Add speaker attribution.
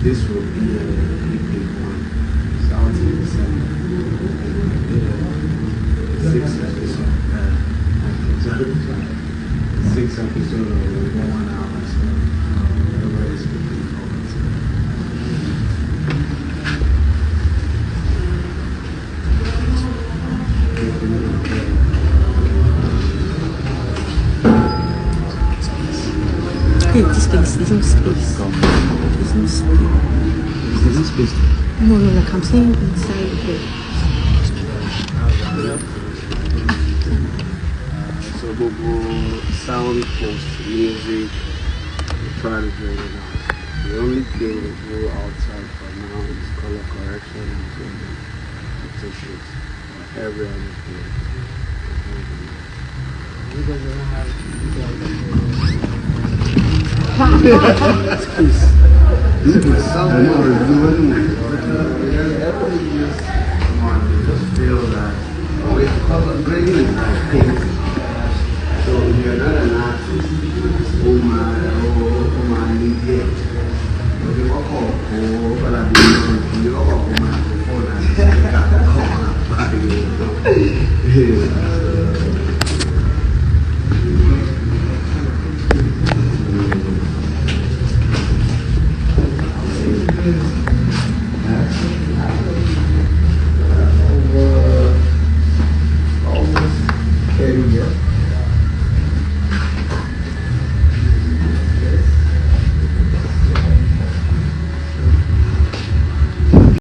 Speaker 1: This will be a big one. Starting in December. And 6 episodes. 6 episodes of 1 hour. So everybody's looking forward to
Speaker 2: it. Hey, this space, there's no space. There's no space.
Speaker 1: There's no space.
Speaker 2: No, like I'm saying inside of it.
Speaker 1: So Google sound, post, music, try to bring it out. The only thing we go outside for now is color correction and pictures. Every other thing. You guys don't have this is something we're doing. Just feel that with color grading is like painting. So if you're not an artist, oh my, idiot. But you walk up, but I do you walk up, oh my, before that, you got to come and apply.